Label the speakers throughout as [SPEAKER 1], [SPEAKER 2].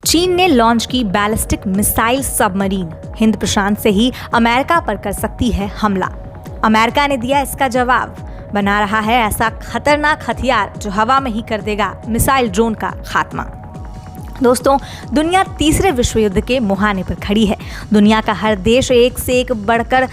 [SPEAKER 1] चीन ने लॉन्च की बैलिस्टिक मिसाइल सबमरीन, हिंद प्रशांत से ही अमेरिका पर कर सकती है हमला। अमेरिका ने दिया इसका जवाब, बना रहा है ऐसा खतरनाक हथियार जो हवा में ही कर देगा मिसाइल ड्रोन का खात्मा। दोस्तों, दुनिया तीसरे विश्व युद्ध के मुहाने पर खड़ी है। दुनिया का हर देश एक से एक बढ़कर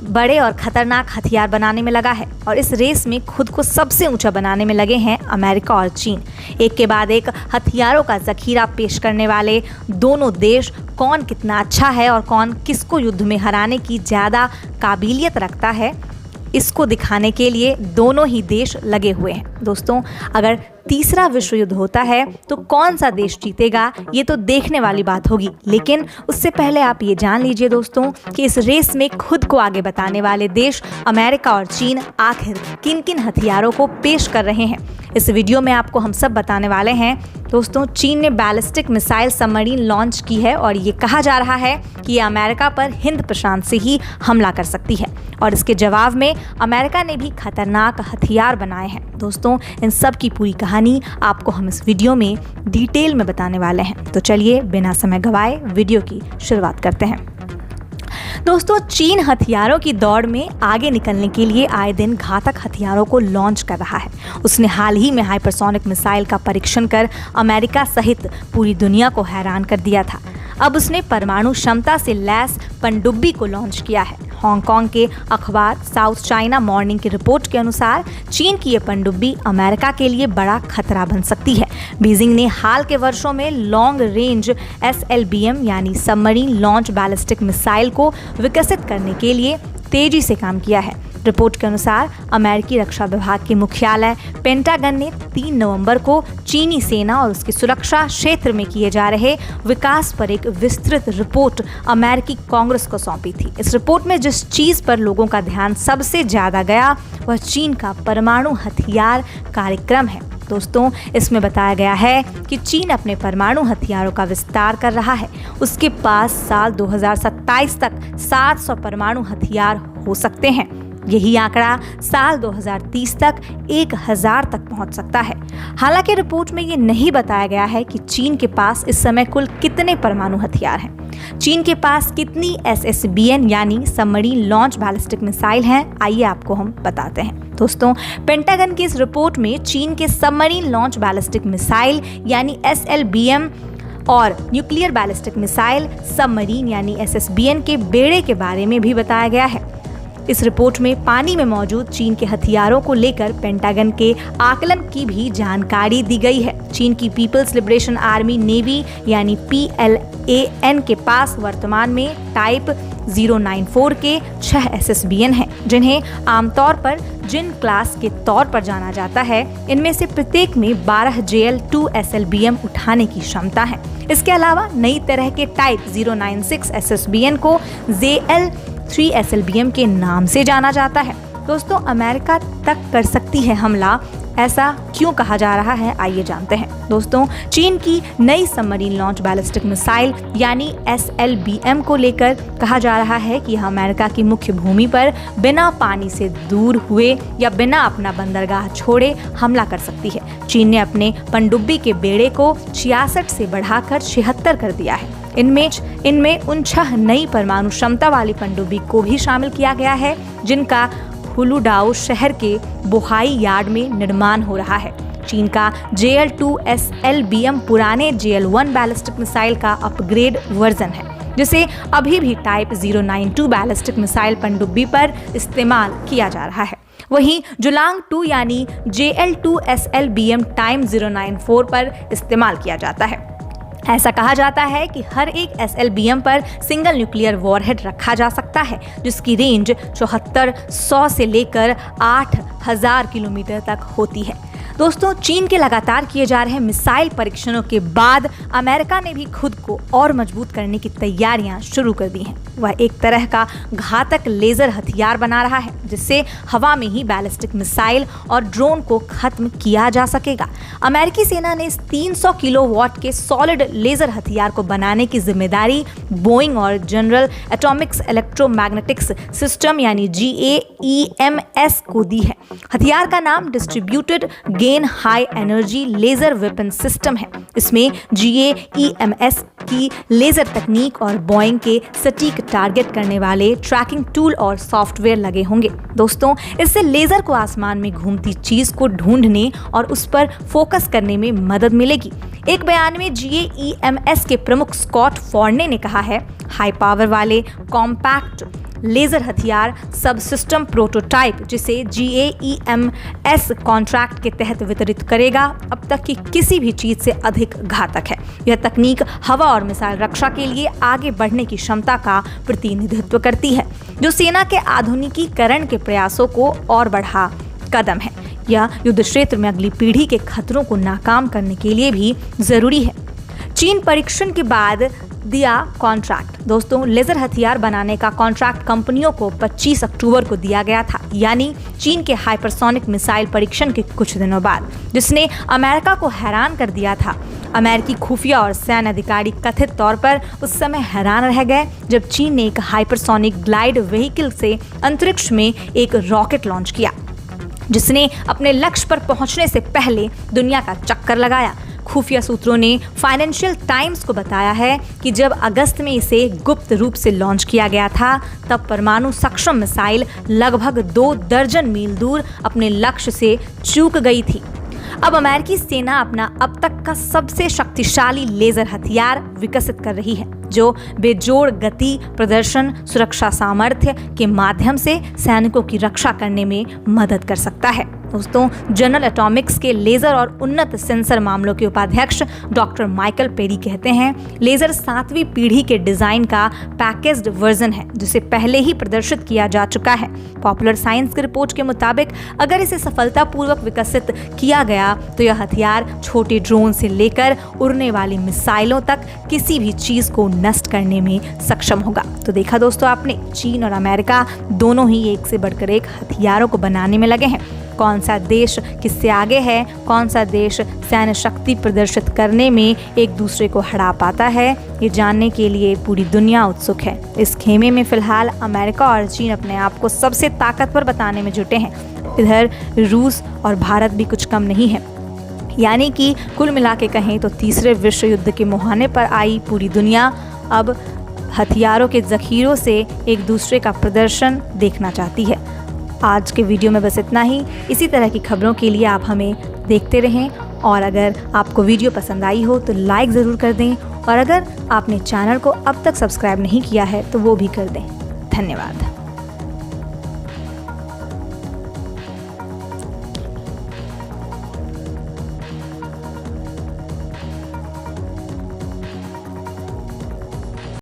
[SPEAKER 1] बड़े और खतरनाक हथियार बनाने में लगा है और इस रेस में खुद को सबसे ऊंचा बनाने में लगे हैं अमेरिका और चीन। एक के बाद एक हथियारों का जखीरा पेश करने वाले दोनों देश कौन कितना अच्छा है और कौन किसको युद्ध में हराने की ज़्यादा काबिलियत रखता है, इसको दिखाने के लिए दोनों ही देश लगे हुए हैं। दोस्तों, अगर तीसरा विश्व युद्ध होता है तो कौन सा देश जीतेगा, ये तो देखने वाली बात होगी। लेकिन उससे पहले आप ये जान लीजिए दोस्तों कि इस रेस में खुद को आगे बताने वाले देश अमेरिका और चीन आखिर किन किन हथियारों को पेश कर रहे हैं। इस वीडियो में आपको हम सब बताने वाले हैं। दोस्तों, चीन ने बैलिस्टिक मिसाइल सबमरीन लॉन्च की है और ये कहा जा रहा है कि ये अमेरिका पर हिंद प्रशांत से ही हमला कर सकती है और इसके जवाब में अमेरिका ने भी खतरनाक हथियार बनाए हैं। दोस्तों, इन सब की पूरी कहानी आपको हम इस वीडियो में डिटेल में बताने वाले हैं। तो चलिए बिना समय गंवाए वीडियो की शुरुआत करते हैं। दोस्तों, चीन हथियारों की दौड़ में आगे निकलने के लिए आए दिन घातक हथियारों को लॉन्च कर रहा है। उसने हाल ही में हाइपरसोनिक मिसाइल का परीक्षण कर अमेरिका सहित पूरी दुनिया को हैरान कर दिया था। अब उसने परमाणु क्षमता से लैस पनडुब्बी को लॉन्च किया है। हांगकांग के अखबार साउथ चाइना मॉर्निंग की रिपोर्ट के अनुसार चीन की ये पनडुब्बी अमेरिका के लिए बड़ा खतरा बन सकती है। बीजिंग ने हाल के वर्षों में लॉन्ग रेंज SLBM यानी सबमरीन लॉन्च बैलिस्टिक मिसाइल को विकसित करने के लिए तेजी से काम किया है। रिपोर्ट के अनुसार अमेरिकी रक्षा विभाग के मुख्यालय पेंटागन ने 3 नवंबर को चीनी सेना और उसकी सुरक्षा क्षेत्र में किए जा रहे विकास पर एक विस्तृत रिपोर्ट अमेरिकी कांग्रेस को सौंपी थी। इस रिपोर्ट में जिस चीज पर लोगों का ध्यान सबसे ज्यादा गया वह चीन का परमाणु हथियार कार्यक्रम है। दोस्तों, इसमें बताया गया है कि चीन अपने परमाणु हथियारों का विस्तार कर रहा है। उसके पास साल 2027 तक 700 परमाणु हथियार हो सकते हैं। यही आंकड़ा साल 2030 तक 1000 तक पहुंच सकता है। हालांकि रिपोर्ट में ये नहीं बताया गया है कि चीन के पास इस समय कुल कितने परमाणु हथियार हैं। चीन के पास कितनी SSBN यानी सबमरीन लॉन्च बैलिस्टिक मिसाइल हैं, आइए आपको हम बताते हैं। दोस्तों, पेंटागन की इस रिपोर्ट में चीन के सबमरीन लॉन्च बैलिस्टिक मिसाइल यानी SLBM और न्यूक्लियर बैलिस्टिक मिसाइल सबमरीन यानी SSBN के बेड़े के बारे में भी बताया गया है। इस रिपोर्ट में पानी में मौजूद चीन के हथियारों को लेकर पेंटागन के आकलन की भी जानकारी दी गई है। चीन की पीपल्स लिबरेशन आर्मी नेवी यानी PLAN के पास वर्तमान में टाइप 094 के 6 SSBN हैं, जिन्हें आमतौर पर जिन क्लास के तौर पर जाना जाता है। इनमें से प्रत्येक में 12 JL-2 SLBM उठाने की क्षमता है। इसके अलावा नई तरह के टाइप 096 SSBN को JL-3 SLBM के नाम से जाना जाता है। दोस्तों, अमेरिका तक कर सकती है हमला, ऐसा क्यों कहा जा रहा है, आइए जानते हैं। दोस्तों, चीन की नई सबमरीन लॉन्च बैलिस्टिक मिसाइल यानी SLBM को लेकर कहा जा रहा है कि यह अमेरिका की मुख्य भूमि पर बिना पानी से दूर हुए या बिना अपना बंदरगाह छोड़े हमला कर सकती है। चीन ने अपने पनडुब्बी के बेड़े को 66 से बढ़ाकर 76 कर दिया है। इनमें उन 6 नई परमाणु क्षमता वाली पनडुब्बी को भी शामिल किया गया है, जिनका हुलुडाओ शहर के बोहाई यार्ड में निर्माण हो रहा है। चीन का JL-2 SLBM पुराने JL-1 बैलिस्टिक मिसाइल का अपग्रेड वर्जन है, जिसे अभी भी टाइप 092 बैलिस्टिक मिसाइल पनडुब्बी पर इस्तेमाल किया जा रहा है। वहीं जुलांग 2 यानी JL-2 SLBM टाइम 094 पर इस्तेमाल किया जाता है। ऐसा कहा जाता है कि हर एक SLBM पर सिंगल न्यूक्लियर वॉरहेड रखा जा सकता है, जिसकी रेंज 7400 से लेकर 8000 किलोमीटर तक होती है। दोस्तों, चीन के लगातार किए जा रहे मिसाइल परीक्षणों के बाद अमेरिका ने भी खुद को और मजबूत करने की तैयारियां शुरू कर दी हैं। वह एक तरह का घातक लेजर हथियार बना रहा है, जिससे हवा में ही बैलिस्टिक मिसाइल और ड्रोन को खत्म किया जा सकेगा। अमेरिकी सेना ने इस 300 किलोवाट के सॉलिड लेजर हथियार को बनाने की जिम्मेदारी बोइंग और जनरल एटॉमिक्स इलेक्ट्रोमैग्नेटिक्स सिस्टम यानी GAEMS को दी है। हथियार का नाम distributed gain high energy laser weapon system है। इसमें GAEMS की लेजर तकनीक और बोइंग के सटीक टारगेट करने वाले ट्रैकिंग टूल और सॉफ्टवेयर लगे होंगे। दोस्तों, इससे लेजर को आसमान में घूमती चीज को ढूंढने और उस पर फोकस करने में मदद मिलेगी। एक बयान में GAEMS के प्रमुख स्कॉट फॉर्ने ने कहा है, हाई पावर वाले कॉम्पैक्ट लेजर हथियार सब सिस्टम प्रोटोटाइप, जिसे GAEMS कॉन्ट्रैक्ट के तहत वितरित करेगा, अब तक की किसी भी चीज से अधिक घातक है। यह तकनीक हवा और मिसाइल रक्षा के लिए आगे बढ़ने की क्षमता का प्रतिनिधित्व करती है, जो सेना के आधुनिकीकरण के प्रयासों को और बढ़ा कदम है। यह युद्ध क्षेत्र में अगली पीढ़ी के खतरों को नाकाम करने के लिए भी जरूरी है। चीन परीक्षण के बाद दिया कॉन्ट्रैक्ट। दोस्तों, लेजर हथियार बनाने का कॉन्ट्रैक्ट कंपनियों को 25 अक्टूबर को दिया गया था, यानी चीन के हाइपरसोनिक मिसाइल परीक्षण के कुछ दिनों बाद, जिसने अमेरिका को हैरान कर दिया था। अमेरिकी खुफिया और सैन्य अधिकारी कथित तौर पर उस समय हैरान रह गए जब चीन ने एक हाइपरसोनिक ग्लाइड व्हीकल से अंतरिक्ष में एक रॉकेट लॉन्च किया, जिसने अपने लक्ष्य पर पहुंचने से पहले दुनिया का चक्कर लगाया। खुफिया सूत्रों ने फाइनेंशियल टाइम्स को बताया है कि जब अगस्त में इसे गुप्त रूप से लॉन्च किया गया था, तब परमाणु सक्षम मिसाइल लगभग 2 दर्जन मील दूर अपने लक्ष्य से चूक गई थी। अब अमेरिकी सेना अपना अब तक का सबसे शक्तिशाली लेजर हथियार विकसित कर रही है, जो बेजोड़ गति, प्रदर्शन, सुरक्षा सामर्थ्य के माध्यम से सैनिकों की रक्षा करने में मदद कर सकता है। दोस्तों, जनरल एटॉमिक्स के लेजर और उन्नत सेंसर मामलों के उपाध्यक्ष डॉक्टर माइकल पेरी कहते हैं, लेजर 7वीं पीढ़ी के डिजाइन का पैकेज्ड वर्जन है, जिसे पहले ही प्रदर्शित किया जा चुका है। पॉपुलर साइंस की रिपोर्ट के मुताबिक अगर इसे सफलतापूर्वक विकसित किया गया तो यह हथियार छोटे ड्रोन से लेकर उड़ने वाली मिसाइलों तक किसी भी चीज को नष्ट करने में सक्षम होगा। तो देखा दोस्तों आपने, चीन और अमेरिका दोनों ही एक से बढ़कर एक हथियारों को बनाने में लगे हैं। कौन सा देश किससे आगे है, कौन सा देश सैन्य शक्ति प्रदर्शित करने में एक दूसरे को हरा पाता है, ये जानने के लिए पूरी दुनिया उत्सुक है। इस खेमे में फिलहाल अमेरिका और चीन अपने आप को सबसे ताकतवर बताने में जुटे हैं। इधर रूस और भारत भी कुछ कम नहीं है। यानी कि कुल मिला के कहें तो तीसरे विश्व युद्ध के मुहाने पर आई पूरी दुनिया अब हथियारों के जखीरों से एक दूसरे का प्रदर्शन देखना चाहती है। आज के वीडियो में बस इतना ही। इसी तरह की खबरों के लिए आप हमें देखते रहें, और अगर आपको वीडियो पसंद आई हो तो लाइक ज़रूर कर दें, और अगर आपने चैनल को अब तक सब्सक्राइब नहीं किया है तो वो भी कर दें। धन्यवाद।